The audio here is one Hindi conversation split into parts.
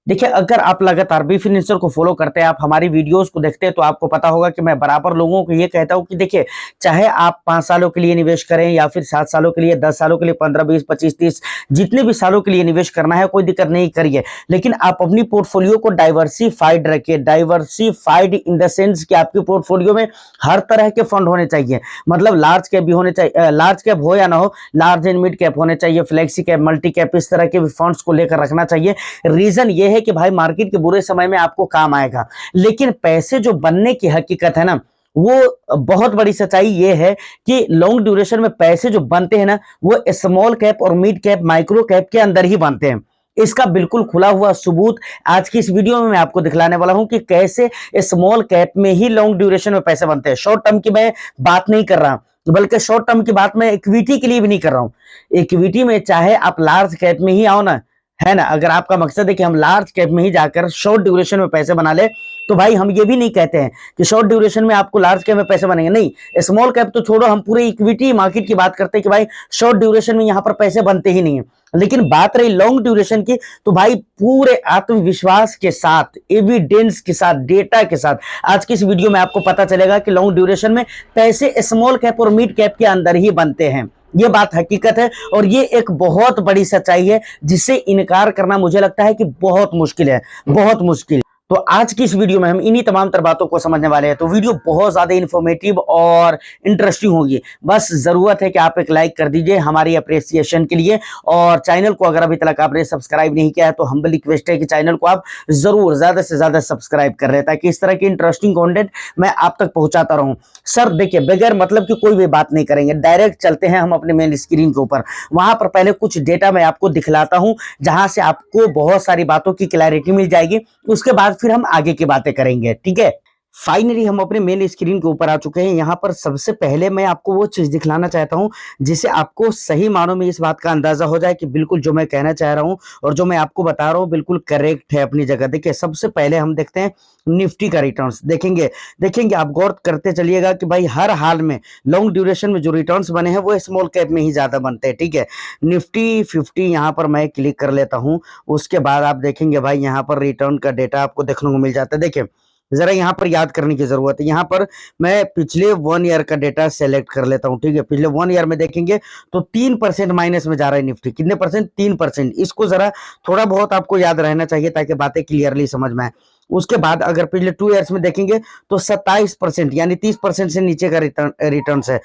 देखिए, अगर आप लगातार बी फिनिशर को फॉलो करते हैं, आप हमारी वीडियोस को देखते हैं, तो आपको पता होगा कि मैं बराबर लोगों को ये कहता हूँ कि देखिए, चाहे आप 5 सालों के लिए निवेश करें या फिर 7 सालों के लिए, 10 सालों के लिए, 15, 20, 25, 30 जितने भी सालों के लिए निवेश करना है, कोई दिक्कत नहीं करिए। लेकिन आप अपनी पोर्टफोलियो को डाइवर्सिफाइड रखिए। डाइवर्सिफाइड इन द सेंस कि आपकी पोर्टफोलियो में हर तरह के फंड होने चाहिए। मतलब लार्ज कैप भी होने चाहिए, लार्ज कैप हो या ना हो, लार्ज एंड मिड कैप होने चाहिए, फ्लेक्सी कैप, मल्टी कैप, इस तरह के भी फंड्स को लेकर रखना चाहिए। रीजन ये है कि भाई मार्केट के बुरे समय में आपको काम आएगा, लेकिन पैसे जो बनने की हकीकत है ना, वो बहुत बड़ी सच्चाई ये है कि लॉन्ग ड्यूरेशन में पैसे जो बनते हैं ना, वो स्मॉल कैप और मिड कैप, माइक्रो कैप के अंदर ही बनते हैं। इसका बिल्कुल खुला हुआ सबूत आज की इस वीडियो में मैं आपको दिखलाने वाला हूं कि कैसे स्मॉल कैप में ही लॉन्ग ड्यूरेशन में पैसे बनते हैं। शॉर्ट टर्म की मैं बात नहीं कर रहा, बल्कि शॉर्ट टर्म की बात मैं इक्विटी के लिए भी नहीं कर रहा हूं। इक्विटी में चाहे आप लार्ज कैप में ही आओ ना, है ना, अगर आपका मकसद है कि हम लार्ज कैप में ही जाकर शॉर्ट ड्यूरेशन में पैसे बना ले, तो भाई हम ये भी नहीं कहते हैं कि शॉर्ट ड्यूरेशन में आपको लार्ज कैप में पैसे बनेंगे। नहीं, स्मॉल कैप तो छोड़ो, हम पूरे इक्विटी मार्केट की बात करते हैं कि भाई शॉर्ट ड्यूरेशन में यहां पर पैसे बनते ही नहीं है। लेकिन बात रही लॉन्ग ड्यूरेशन की, तो भाई पूरे आत्मविश्वास के साथ, एविडेंस के साथ, डेटा के साथ आज की इस वीडियो में आपको पता चलेगा कि लॉन्ग ड्यूरेशन में पैसे स्मॉल कैप और मिड कैप के अंदर ही बनते हैं। ये बात हकीकत है और ये एक बहुत बड़ी सच्चाई है जिससे इनकार करना मुझे लगता है कि बहुत मुश्किल है, बहुत मुश्किल। तो आज की इस वीडियो में हम इन्हीं तमाम तर बातों को समझने वाले हैं। तो वीडियो बहुत ज्यादा इन्फॉर्मेटिव और इंटरेस्टिंग होगी। बस जरूरत है कि आप एक लाइक कर दीजिए हमारी अप्रिसिएशन के लिए, और चैनल को अगर अभी तक आपने सब्सक्राइब नहीं किया है तो हम्बल रिक्वेस्ट है कि चैनल को आप जरूर ज्यादा से ज्यादा सब्सक्राइब कर लें, ताकि इस तरह की इंटरेस्टिंग कंटेंट मैं आप तक पहुंचाता रहूं। सर देखिए, बगैर मतलब की कोई भी बात नहीं करेंगे, डायरेक्ट चलते हैं हम अपने मेन स्क्रीन के ऊपर। वहां पर पहले कुछ डेटा मैं आपको दिखलाता हूं, जहां से आपको बहुत सारी बातों की क्लैरिटी मिल जाएगी। उसके बाद फिर हम आगे की बातें करेंगे, ठीक है। फाइनली हम अपने मेन स्क्रीन के ऊपर आ चुके हैं। यहाँ पर सबसे पहले मैं आपको वो चीज दिखलाना चाहता हूँ जिससे आपको सही मानों में इस बात का अंदाजा हो जाए कि बिल्कुल जो मैं कहना चाह रहा हूँ और जो मैं आपको बता रहा हूँ बिल्कुल करेक्ट है अपनी जगह। देखिए, सबसे पहले हम देखते हैं निफ्टी का रिटर्न्स। देखेंगे देखेंगे आप गौर करते चलिएगा कि भाई हर हाल में लॉन्ग ड्यूरेशन में जो रिटर्न्स बने हैं वो स्मॉल कैप में ही ज्यादा बनते हैं, ठीक है। निफ्टी 50 यहाँ पर मैं क्लिक कर लेता हूँ। उसके बाद आप देखेंगे भाई यहाँ पर रिटर्न का डेटा आपको देखने को मिल जाता है। देखिए, जरा यहाँ पर याद करने की जरूरत है। यहाँ पर मैं पिछले 1 ईयर का डेटा सेलेक्ट कर लेता हूँ, ठीक है। पिछले 1 ईयर में देखेंगे तो 3% माइनस में जा रहा है निफ्टी। कितने परसेंट? 3%। इसको जरा थोड़ा बहुत आपको याद रहना चाहिए ताकि बातें क्लियरली समझ में आए। उसके बाद अगर पिछले 2 ईयर्स में देखेंगे तो 27% यानी 30% से नीचे का रिटर्न है।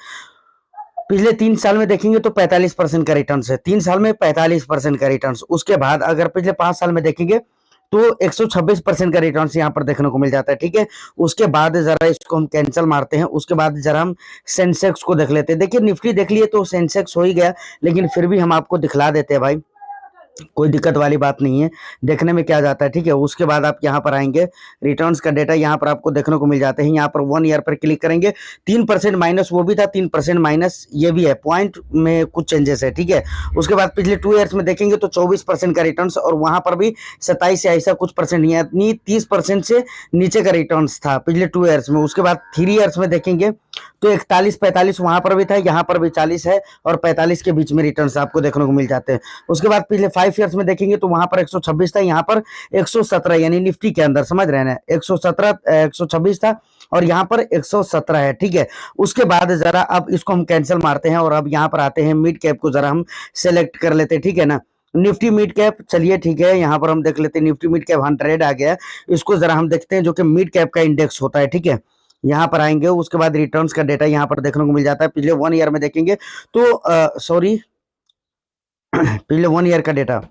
पिछले 3 साल में देखेंगे तो 45% का रिटर्न है। 3 साल में 45% का रिटर्न। उसके बाद अगर पिछले 5 साल में देखेंगे तो 126% का रिटर्न यहाँ पर देखने को मिल जाता है, ठीक है। उसके बाद जरा इसको हम कैंसिल मारते हैं। उसके बाद जरा हम सेंसेक्स को देख लेते हैं। देखिए, निफ्टी देख लिए तो सेंसेक्स हो ही गया, लेकिन फिर भी हम आपको दिखला देते हैं भाई, कोई दिक्कत वाली बात नहीं है, देखने में क्या जाता है, ठीक है। उसके बाद आप यहाँ पर आएंगे, रिटर्न्स का डेटा यहाँ पर आपको देखने को मिल जाते हैं। यहाँ पर 1 ईयर पर क्लिक करेंगे, 3% माइनस वो भी था, 3% माइनस ये भी है, पॉइंट में कुछ चेंजेस है, ठीक है। उसके बाद पिछले 2 ईयर्स में देखेंगे तो 24% का रिटर्न्स, और वहां पर भी 27 या ऐसा कुछ परसेंट, यानी 30% से नीचे का रिटर्न्स था पिछले 2 ईयर्स में। उसके बाद 3 ईयर्स में देखेंगे तो 41-45 वहां पर भी था, यहाँ पर भी 40 है, और 45 के बीच में रिटर्न्स आपको देखने को मिल जाते हैं। उसके बाद पिछले 5 ईयर्स में देखेंगे तो वहां पर 126 था, यहाँ पर 117, यानी निफ्टी के अंदर, समझ रहे हैं, 126 था और यहाँ पर 117 है, ठीक है। उसके बाद जरा अब इसको हम कैंसिल मारते हैं और अब यहाँ पर आते हैं, मिड कैप को जरा हम सेलेक्ट कर लेते हैं, ठीक है ना। निफ्टी मिड कैप, चलिए ठीक है, यहाँ पर हम देख लेते हैं निफ्टी मिड कैप 100 आ गया। इसको जरा हम देखते हैं, जो कि मिड कैप का इंडेक्स होता है, ठीक है। यहाँ पर आएंगे, उसके बाद रिटर्न्स का डेटा यहाँ पर देखने को मिल जाता है। पिछले 1 ईयर में देखेंगे तो सॉरी पिछले 1 ईयर का डेटा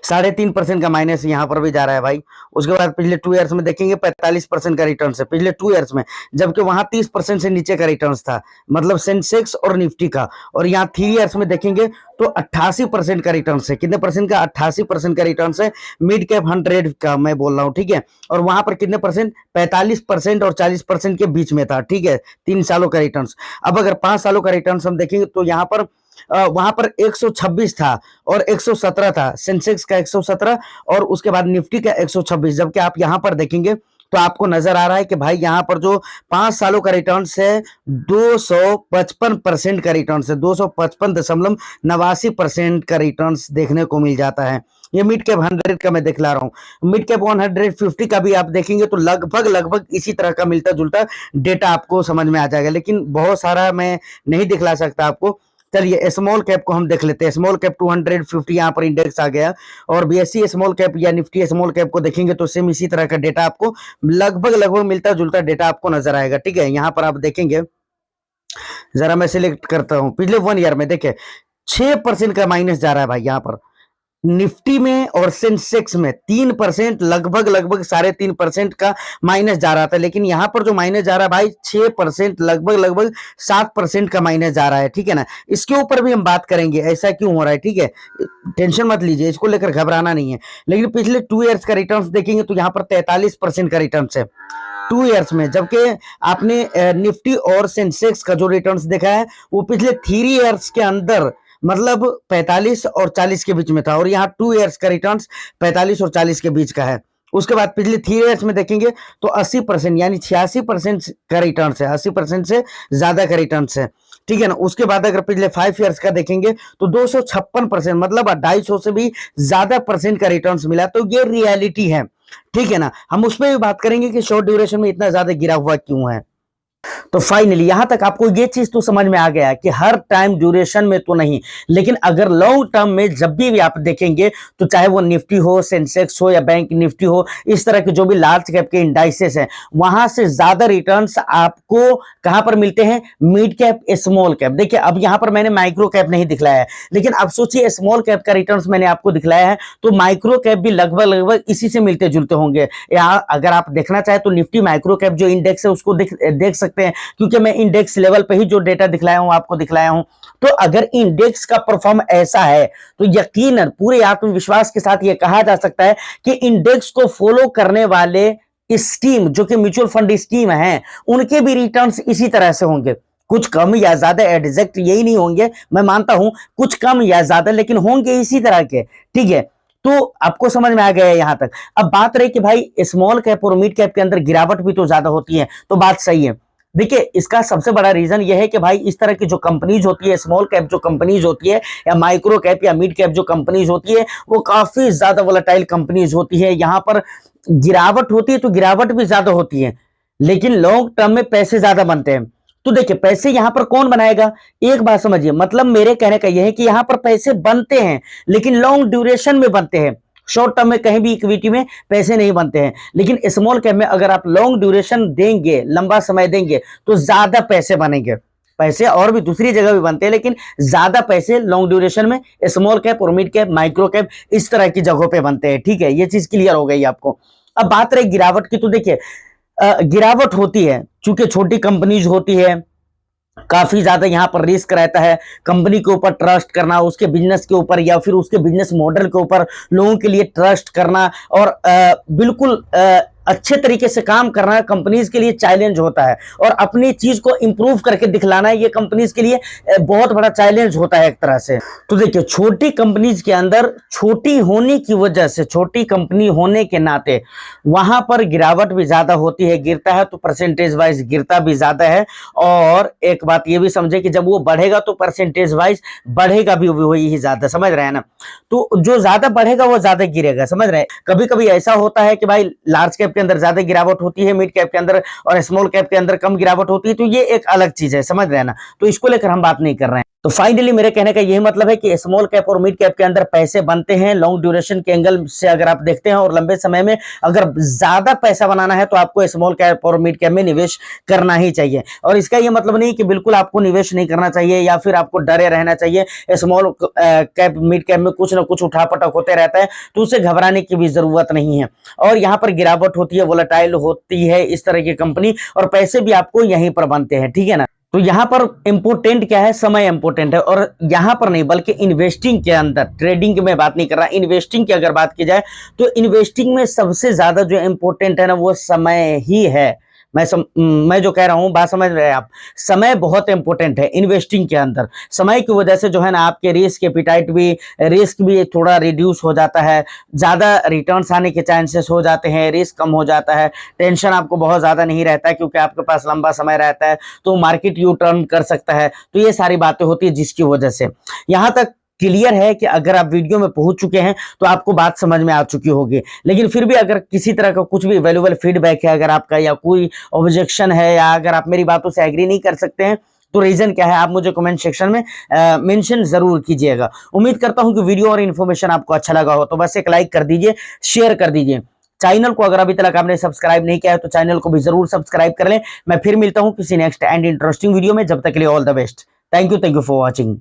3.5% का माइनस यहाँ पर भी जा रहा है भाई। उसके बाद पिछले 2 ईयर्स में देखेंगे 45% का रिटर्न है पिछले 2 ईयर्स में, जबकि वहां 30% से नीचे का रिटर्न था, मतलब सेंसेक्स और निफ्टी का। और यहाँ 3 ईयर्स में देखेंगे तो 88% का रिटर्न है। कितने परसेंट का? 88% का रिटर्न है, मिड कैप 100 का मैं बोल रहा हूँ, ठीक है। और वहां पर कितने परसेंट? 45% और 40% के बीच में था, ठीक है, 3 सालों का रिटर्न। अब अगर 5 सालों का रिटर्न हम देखेंगे तो यहाँ पर वहां पर 126 था और 117 था, सेंसेक्स का 117 और उसके बाद निफ्टी का 126। जबकि आप यहां पर देखेंगे तो आपको नजर आ रहा है कि भाई यहाँ पर जो 5 सालों का रिटर्न है 255% का रिटर्न है, 255.89% का रिटर्न देखने को मिल जाता है। ये मिड कैप 100 का मैं दिखला रहा हूँ। मिड कैप 150 का भी आप देखेंगे तो लगभग लगभग इसी तरह का मिलता जुलता डेटा आपको समझ में आ जाएगा, लेकिन बहुत सारा मैं नहीं दिखला सकता आपको। चलिए स्मॉल कैप को हम देख लेते हैं। स्मॉल कैप 250 यहाँ पर इंडेक्स आ गया, और बीएसई स्मॉल कैप या निफ्टी स्मॉल कैप को देखेंगे तो सेम इसी तरह का डेटा आपको लगभग लगभग मिलता जुलता डेटा आपको नजर आएगा। ठीक है, यहाँ पर आप देखेंगे, जरा मैं सिलेक्ट करता हूं, पिछले 1 ईयर में देखिए 6% का माइनस जा रहा है भाई। यहाँ पर निफ्टी में और सेंसेक्स में 3%, लगभग लगभग 3.5% का माइनस जा रहा था, लेकिन यहां पर जो माइनस जा रहा है भाई 6%, लगभग लगभग 7% का माइनस जा रहा है। ठीक है ना, इसके ऊपर भी हम बात करेंगे ऐसा क्यों हो रहा है। ठीक है, टेंशन मत लीजिए, इसको लेकर घबराना नहीं है। लेकिन पिछले 2 ईयर्स का रिटर्न देखेंगे तो यहाँ पर 43% का रिटर्न है 2 ईयर्स में, जबकि आपने निफ्टी और सेंसेक्स का जो रिटर्न्स देखा है वो पिछले 3 ईयर्स के अंदर मतलब 45 और 40 के बीच में था, और यहाँ 2 ईयर्स का रिटर्न्स 45 और 40 के बीच का है। उसके बाद पिछले 3 ईयर्स में देखेंगे तो 80% यानी 86% का रिटर्न्स है, 80% से ज्यादा का रिटर्न्स है। ठीक है ना, उसके बाद अगर पिछले 5 ईयर्स का देखेंगे तो 256%, मतलब 250 से भी ज्यादा परसेंट का रिटर्न्स मिला। तो ये रियलिटी है। ठीक है ना, हम उसमें भी बात करेंगे कि शॉर्ट ड्यूरेशन में इतना ज्यादा गिरा हुआ क्यों है। तो फाइनली यहां तक आपको ये चीज तो समझ में आ गया कि हर टाइम ड्यूरेशन में तो नहीं, लेकिन अगर लॉन्ग टर्म में जब भी आप देखेंगे तो चाहे वो निफ्टी हो, सेंसेक्स हो या बैंक निफ्टी हो, इस तरह के जो भी लार्ज कैप के इंडाइसेस हैं, वहां से ज्यादा रिटर्न्स आपको कहां पर मिलते हैं, मिड कैप, स्मॉल कैप। देखिए अब यहां पर मैंने माइक्रो कैप नहीं दिखलाया है, लेकिन अब सोचिए स्मॉल कैप का रिटर्न्स मैंने आपको दिखलाया है, तो माइक्रो कैप भी लगभग लगभग इसी से मिलते जुलते होंगे। या अगर आप देखना चाहे तो निफ्टी माइक्रो कैप जो इंडेक्स है उसको देख सकते हैं, क्योंकि मैं इंडेक्स लेवल पे ही जो डेटा दिखलाया हूं आपको दिखलाया हूं। तो अगर इंडेक्स का परफॉर्म ऐसा है तो यकीनन पूरे आत्मविश्वास के साथ यह कहा जा सकता है कि इंडेक्स को फॉलो करने वाले स्कीम जो कि म्यूचुअल फंड स्कीम है, उनके भी रिटर्न्स इसी तरह से होंगे, कुछ कम या ज्यादा, एग्जैक्ट यही नहीं होंगे, मैं मानता हूं कुछ कम या ज्यादा, लेकिन होंगे इसी तरह के। ठीक है, तो आपको समझ में आ गया है यहां तक। अब बात रही कि भाई स्मॉल कैप और मिड कैप के अंदर गिरावट भी तो ज्यादा होती है, तो बात सही है। देखिए इसका सबसे बड़ा रीजन यह है कि भाई इस तरह की जो कंपनीज होती है, स्मॉल कैप जो कंपनीज होती है या माइक्रो कैप या मिड कैप जो कंपनीज होती है, वो काफी ज्यादा वोलेटाइल कंपनीज होती है। यहां पर गिरावट होती है तो गिरावट भी ज्यादा होती है, लेकिन लॉन्ग टर्म में पैसे ज्यादा बनते हैं। तो देखिए पैसे यहां पर कौन बनाएगा, एक बात समझिए, मतलब मेरे कहने का यह है कि यहां पर पैसे बनते हैं लेकिन लॉन्ग ड्यूरेशन में बनते हैं। शॉर्ट टर्म में कहीं भी इक्विटी में पैसे नहीं बनते हैं, लेकिन स्मॉल कैप में अगर आप लॉन्ग ड्यूरेशन देंगे, लंबा समय देंगे, तो ज्यादा पैसे बनेंगे। पैसे और भी दूसरी जगह भी बनते हैं, लेकिन ज्यादा पैसे लॉन्ग ड्यूरेशन में स्मॉल कैप और मिड कैप, माइक्रो कैप, इस तरह की जगहों पे बनते हैं। ठीक है, ये चीज क्लियर हो गई आपको। अब बात रही गिरावट की, तो देखिए गिरावट होती है चूंकि छोटी कंपनीज होती है, काफी ज्यादा यहाँ पर रिस्क रहता है, कंपनी के ऊपर ट्रस्ट करना, उसके बिजनेस के ऊपर या फिर उसके बिजनेस मॉडल के ऊपर लोगों के लिए ट्रस्ट करना और बिल्कुल अच्छे तरीके से काम करना कंपनीज के लिए चैलेंज होता है, और अपनी चीज को इंप्रूव करके दिखलाना ये कंपनीज के लिए बहुत बड़ा चैलेंज होता है एक तरह से। तो देखिए छोटी कंपनीज के अंदर छोटी होने की वजह से, छोटी कंपनी होने के नाते वहां पर गिरावट भी ज्यादा होती है, गिरता है तो परसेंटेज वाइज गिरता भी ज्यादा है। और एक बात ये भी समझे कि जब वो बढ़ेगा तो परसेंटेज वाइज बढ़ेगा भी वही ही ज्यादा, समझ रहे हैं ना। तो जो ज्यादा बढ़ेगा वो ज्यादा गिरेगा, समझ रहे हैं। कभी कभी ऐसा होता है कि भाई लार्ज कैप के अंदर ज्यादा गिरावट होती है, मिड कैप के अंदर और स्मॉल कैप के अंदर कम गिरावट होती है, तो ये एक अलग चीज है, समझ रहे हैं ना। तो इसको लेकर हम बात नहीं कर रहे हैं। तो फाइनली मेरे कहने का यही मतलब है कि स्मॉल कैप और मिड कैप के अंदर पैसे बनते हैं लॉन्ग ड्यूरेशन के एंगल से अगर आप देखते हैं, और लंबे समय में अगर ज्यादा पैसा बनाना है तो आपको स्मॉल कैप और मिड कैप में निवेश करना ही चाहिए। और इसका यह मतलब नहीं कि बिल्कुल आपको निवेश नहीं करना चाहिए या फिर आपको डरे रहना चाहिए। स्मॉल कैप मिड कैप में कुछ ना कुछ उठापटक होते रहता है, तो उससे घबराने की भी जरूरत नहीं है। और यहाँ पर गिरावट होती है, वोलेटाइल होती है इस तरह की कंपनी, और पैसे भी आपको यहीं पर बनते हैं। ठीक है ना, तो यहां पर इंपोर्टेंट क्या है, समय इंपोर्टेंट है। और यहां पर नहीं बल्कि इन्वेस्टिंग के अंदर, ट्रेडिंग की मैं बात नहीं कर रहा, इन्वेस्टिंग की अगर बात की जाए तो इन्वेस्टिंग में सबसे ज्यादा जो इंपोर्टेंट है ना वो समय ही है। मैं जो कह रहा हूं बात समझ रहे हैं आप, समय बहुत इंपॉर्टेंट है इन्वेस्टिंग के अंदर। समय की वजह से जो है ना आपके रिस्क एपिटाइट भी, रिस्क भी थोड़ा रिड्यूस हो जाता है, ज्यादा रिटर्न्स आने के चांसेस हो जाते हैं, रिस्क कम हो जाता है, टेंशन आपको बहुत ज्यादा नहीं रहता है क्योंकि आपके पास लंबा समय रहता है, तो मार्केट यू टर्न कर सकता है। तो ये सारी बातें होती है जिसकी वजह से। यहां तक क्लियर है कि अगर आप वीडियो में पहुंच चुके हैं तो आपको बात समझ में आ चुकी होगी। लेकिन फिर भी अगर किसी तरह का कुछ भी वैल्यूएबल फीडबैक है अगर आपका, या कोई ऑब्जेक्शन है, या अगर आप मेरी बातों से एग्री नहीं कर सकते हैं, तो रीजन क्या है आप मुझे कमेंट सेक्शन में मेंशन जरूर कीजिएगा। उम्मीद करता हूं कि वीडियो और इन्फॉर्मेशन आपको अच्छा लगा हो, तो बस एक लाइक कर दीजिए, शेयर कर दीजिए। चैनल को अगर अभी तक आपने सब्सक्राइब नहीं किया है तो चैनल को भी जरूर सब्सक्राइब कर लें। मैं फिर मिलता हूं किसी नेक्स्ट एंड इंटरेस्टिंग वीडियो में, जब तक के लिए all the best. Thank you for watching.